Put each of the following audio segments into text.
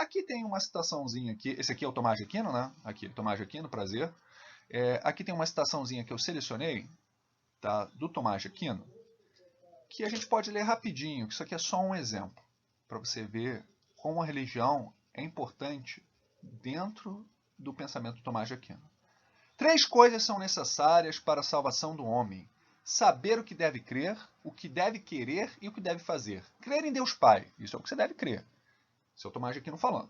Aqui tem uma citaçãozinha aqui, esse aqui é o Tomás de Aquino, né? Aqui, Tomás de Aquino, prazer. Aqui tem uma citaçãozinha que eu selecionei, tá? Do Tomás de Aquino, que a gente pode ler rapidinho, que isso aqui é só um exemplo, para você ver como a religião é importante dentro do pensamento do Tomás de Aquino. 3 coisas são necessárias para a salvação do homem: saber o que deve crer, o que deve querer e o que deve fazer. Crer em Deus Pai, isso é o que você deve crer. Isso é o Tomás de Aquino falando.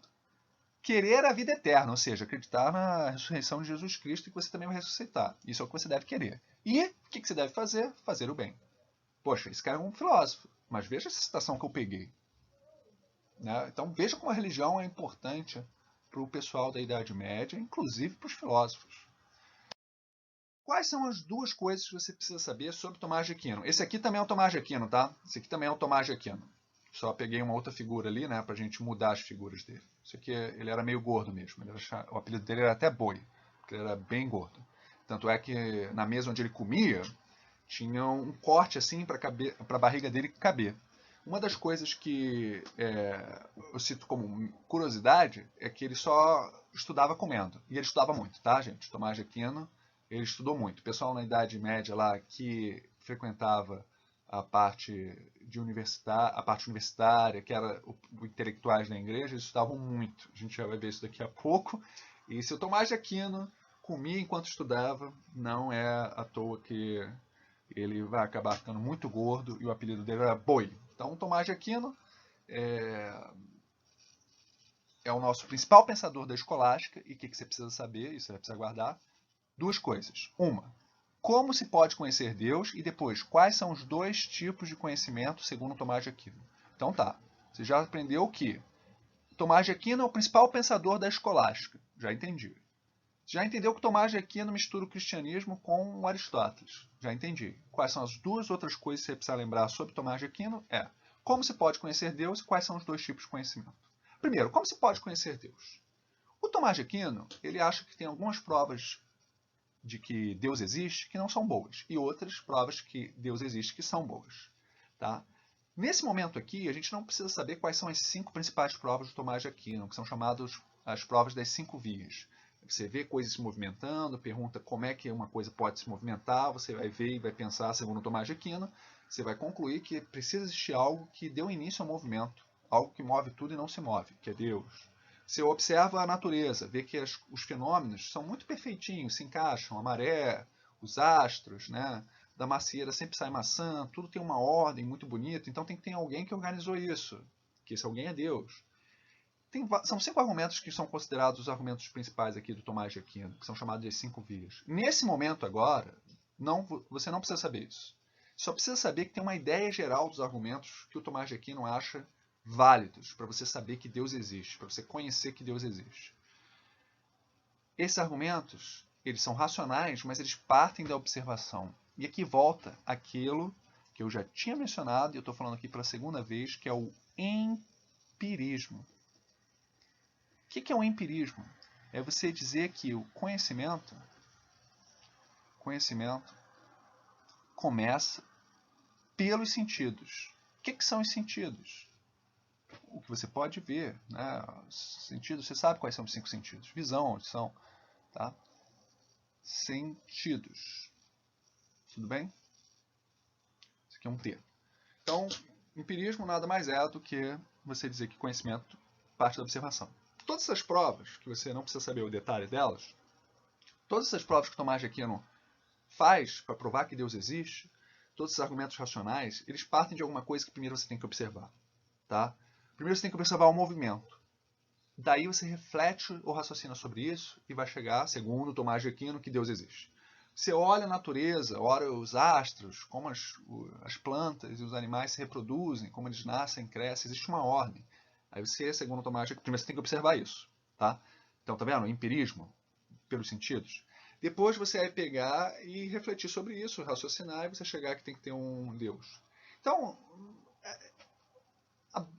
Querer a vida eterna, ou seja, acreditar na ressurreição de Jesus Cristo e que você também vai ressuscitar. Isso é o que você deve querer. E o que você deve fazer? Fazer o bem. Poxa, esse cara é um filósofo, mas veja essa citação que eu peguei. Né? Então veja como a religião é importante para o pessoal da Idade Média, inclusive para os filósofos. Quais são as 2 coisas que você precisa saber sobre Tomás de Aquino? Esse aqui também é o Tomás de Aquino, tá? Esse aqui também é o Tomás de Aquino. Só peguei uma outra figura ali, né, pra gente mudar as figuras dele. Esse aqui, ele era meio gordo mesmo. O apelido dele era até Boi, porque ele era bem gordo. Tanto é que na mesa onde ele comia, tinha um corte assim para a barriga dele caber. Uma das coisas que eu cito como curiosidade é que ele só estudava comendo. E ele estudava muito, tá, gente? Tomás de Aquino, ele estudou muito. O pessoal na Idade Média lá que frequentava a parte universitária, que era os intelectuais da igreja, eles estudavam muito. A gente já vai ver isso daqui a pouco. E se o Tomás de Aquino comia enquanto estudava, não é à toa que ele vai acabar ficando muito gordo e o apelido dele era Boi. Então, Tomás de Aquino é o nosso principal pensador da escolástica. E o que você precisa saber, isso você precisa guardar? 2 coisas. Uma, como se pode conhecer Deus? E depois, quais são os 2 tipos de conhecimento segundo Tomás de Aquino? Então tá, você já aprendeu que Tomás de Aquino é o principal pensador da escolástica. Já entendi. Já entendeu que Tomás de Aquino mistura o cristianismo com o Aristóteles. Já entendi. Quais são as 2 outras coisas que você precisa lembrar sobre Tomás de Aquino? Como se pode conhecer Deus e quais são os 2 tipos de conhecimento. Primeiro, como se pode conhecer Deus? O Tomás de Aquino, ele acha que tem algumas provas de que Deus existe que não são boas e outras provas que Deus existe que são boas. Tá? Nesse momento aqui, a gente não precisa saber quais são as 5 principais provas do Tomás de Aquino, que são chamadas as provas das 5 vias. Você vê coisas se movimentando, pergunta como é que uma coisa pode se movimentar, você vai ver e vai pensar, segundo Tomás de Aquino, você vai concluir que precisa existir algo que deu início ao movimento, algo que move tudo e não se move, que é Deus. Você observa a natureza, vê que os fenômenos são muito perfeitinhos, se encaixam, a maré, os astros, né? Da macieira sempre sai maçã, tudo tem uma ordem muito bonita, então tem que ter alguém que organizou isso, que esse alguém é Deus. São 5 argumentos que são considerados os argumentos principais aqui do Tomás de Aquino, que são chamados de 5 vias. Nesse momento agora, você não precisa saber isso. Só precisa saber que tem uma ideia geral dos argumentos que o Tomás de Aquino acha válidos para você saber que Deus existe, para você conhecer que Deus existe. Esses argumentos, eles são racionais, mas eles partem da observação. E aqui volta aquilo que eu já tinha mencionado, e eu estou falando aqui pela 2ª vez, que é o empirismo. O que é o empirismo? É você dizer que o conhecimento começa pelos sentidos. O que são os sentidos? O que você pode ver, né? Sentidos, você sabe quais são os 5 sentidos. Visão, audição, tá? Sentidos. Tudo bem? Isso aqui é um T. Então, empirismo nada mais é do que você dizer que conhecimento parte da observação. Todas essas provas, que você não precisa saber o detalhe delas, todas essas provas que Tomás de Aquino faz para provar que Deus existe, todos esses argumentos racionais, eles partem de alguma coisa que primeiro você tem que observar. Tá? Primeiro você tem que observar o movimento. Daí você reflete ou raciocina sobre isso e vai chegar, segundo Tomás de Aquino, que Deus existe. Você olha a natureza, olha os astros, como as plantas e os animais se reproduzem, como eles nascem, crescem, existe uma ordem. Aí você, segundo Tomás de Aquino, primeiro você tem que observar isso. Tá? Então, tá vendo? O empirismo, pelos sentidos. Depois você vai pegar e refletir sobre isso, raciocinar, e você chegar que tem que ter um Deus. Então,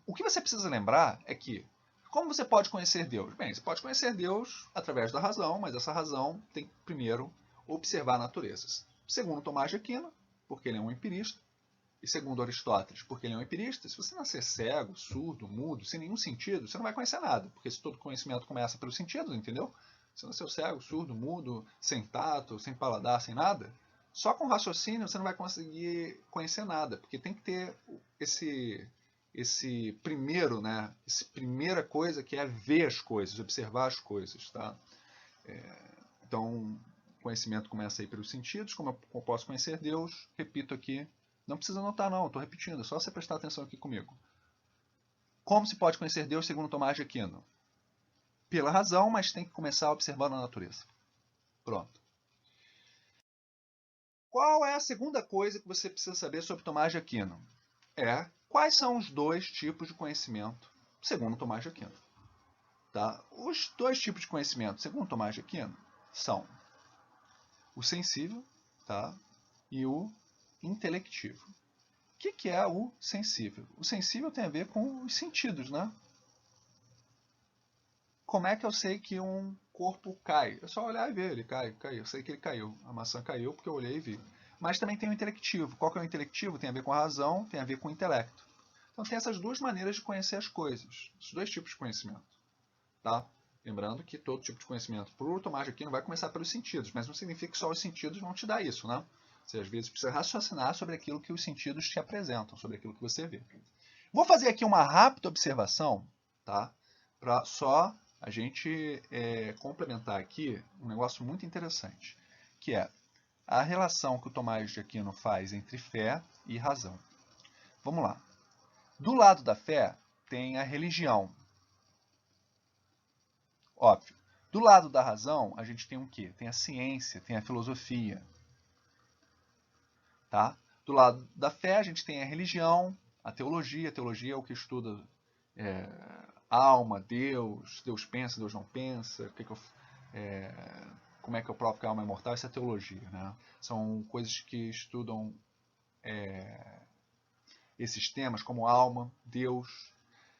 o que você precisa lembrar é que, como você pode conhecer Deus? Bem, você pode conhecer Deus através da razão, mas essa razão tem que primeiro observar a natureza. Segundo Tomás de Aquino, porque ele é um empirista, E segundo Aristóteles, porque ele é um empirista, se você nascer cego, surdo, mudo, sem nenhum sentido, você não vai conhecer nada, porque se todo conhecimento começa pelos sentidos, entendeu? Se você nasceu cego, surdo, mudo, sem tato, sem paladar, sem nada, só com raciocínio você não vai conseguir conhecer nada, porque tem que ter esse primeiro, né? Essa primeira coisa que é ver as coisas, observar as coisas, tá? Então, o conhecimento começa aí pelos sentidos, como eu posso conhecer Deus, repito aqui, não precisa anotar não, estou repetindo, é só você prestar atenção aqui comigo. Como se pode conhecer Deus segundo Tomás de Aquino? Pela razão, mas tem que começar observando a natureza. Pronto. Qual é a segunda coisa que você precisa saber sobre Tomás de Aquino? Quais são os dois tipos de conhecimento segundo Tomás de Aquino? Tá? Os dois tipos de conhecimento segundo Tomás de Aquino são o sensível, tá? E o intelectivo. O que é o sensível? O sensível tem a ver com os sentidos, né? Como é que eu sei que um corpo cai? É só olhar e ver, ele cai. Eu sei que ele caiu. A maçã caiu porque eu olhei e vi. Mas também tem o intelectivo. Qual que é o intelectivo? Tem a ver com a razão, tem a ver com o intelecto. Então tem essas duas maneiras de conhecer as coisas. Esses dois tipos de conhecimento. Tá? Lembrando que todo tipo de conhecimento, por Tomás de Aquino, vai começar pelos sentidos. Mas não significa que só os sentidos vão te dar isso, né? Você às vezes precisa raciocinar sobre aquilo que os sentidos te apresentam, sobre aquilo que você vê. Vou fazer aqui uma rápida observação, tá? Para só a gente complementar aqui um negócio muito interessante, que é a relação que o Tomás de Aquino faz entre fé e razão. Vamos lá. Do lado da fé tem a religião. Óbvio. Do lado da razão, a gente tem o quê? Tem a ciência, tem a filosofia. Tá? Do lado da fé, a gente tem a religião, a teologia. A teologia é o que estuda alma, Deus, Deus pensa, Deus não pensa, como é que eu provo que a alma é imortal, isso é teologia. Né? São coisas que estudam esses temas como alma, Deus,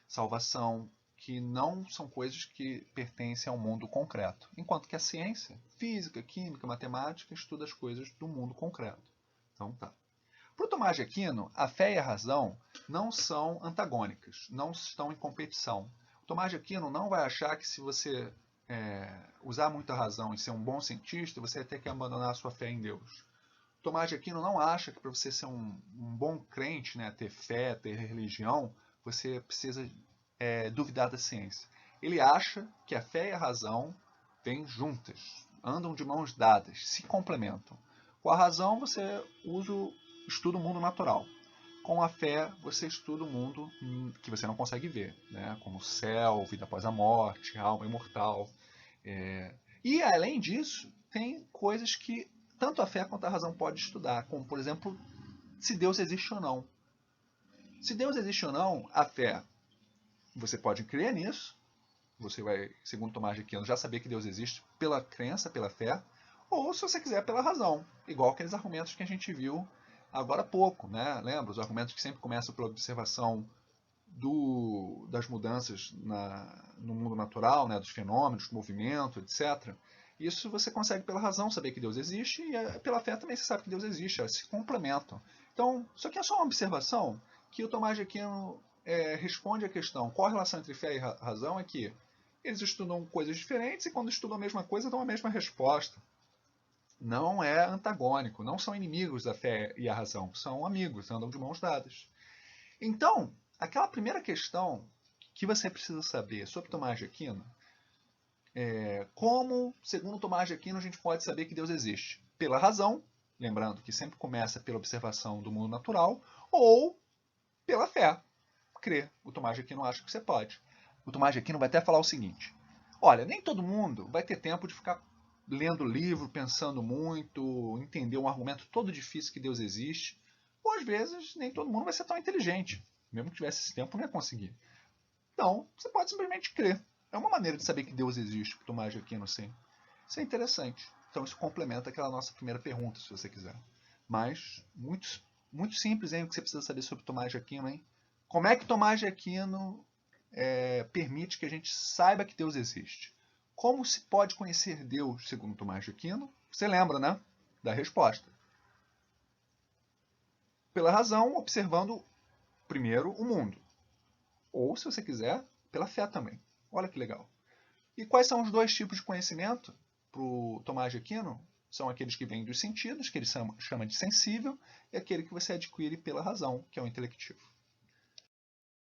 salvação, que não são coisas que pertencem ao mundo concreto. Enquanto que a ciência, física, química, matemática, estuda as coisas do mundo concreto. Então tá. Para o Tomás de Aquino, a fé e a razão não são antagônicas, não estão em competição. O Tomás de Aquino não vai achar que se você usar muita razão e ser um bom cientista, você vai ter que abandonar a sua fé em Deus. O Tomás de Aquino não acha que para você ser um bom crente, né, ter fé, ter religião, você precisa duvidar da ciência. Ele acha que a fé e a razão vêm juntas, andam de mãos dadas, se complementam. Com a razão, você estuda o mundo natural. Com a fé, você estuda o mundo que você não consegue ver, né? Como céu, vida após a morte, alma imortal. E, além disso, tem coisas que tanto a fé quanto a razão pode estudar, como, por exemplo, se Deus existe ou não. Se Deus existe ou não, a fé, você pode crer nisso, você vai, segundo Tomás de Aquino, já saber que Deus existe pela crença, pela fé, ou, se você quiser, pela razão, igual aqueles argumentos que a gente viu agora há pouco, né? Lembra? Os argumentos que sempre começam pela observação das mudanças no mundo natural, né? Dos fenômenos, do movimento, etc. Isso você consegue pela razão saber que Deus existe, e pela fé também você sabe que Deus existe, elas se complementam. Então, isso aqui é só uma observação que o Tomás de Aquino responde à questão qual a relação entre fé e razão, é que eles estudam coisas diferentes e quando estudam a mesma coisa dão a mesma resposta. Não é antagônico, não são inimigos da fé e a razão, são amigos, andam de mãos dadas. Então, aquela primeira questão que você precisa saber sobre Tomás de Aquino é como, segundo Tomás de Aquino, a gente pode saber que Deus existe? Pela razão, lembrando que sempre começa pela observação do mundo natural, ou pela fé, crer. O Tomás de Aquino acha que você pode. O Tomás de Aquino vai até falar o seguinte: olha, nem todo mundo vai ter tempo de ficar lendo livro, pensando muito, entender um argumento todo difícil que Deus existe. Ou às vezes nem todo mundo vai ser tão inteligente. Mesmo que tivesse esse tempo, não ia conseguir. Então, você pode simplesmente crer. É uma maneira de saber que Deus existe, que Tomás de Aquino assim. Isso é interessante. Então isso complementa aquela nossa primeira pergunta, se você quiser. Mas, muito simples, hein, o que você precisa saber sobre Tomás de Aquino, hein? Como é que Tomás de Aquino permite que a gente saiba que Deus existe? Como se pode conhecer Deus, segundo Tomás de Aquino? Você lembra, né? Da resposta. Pela razão, observando primeiro o mundo. Ou, se você quiser, pela fé também. Olha que legal. E quais são os dois tipos de conhecimento para o Tomás de Aquino? São aqueles que vêm dos sentidos, que ele chama de sensível, e aquele que você adquire pela razão, que é o intelectivo.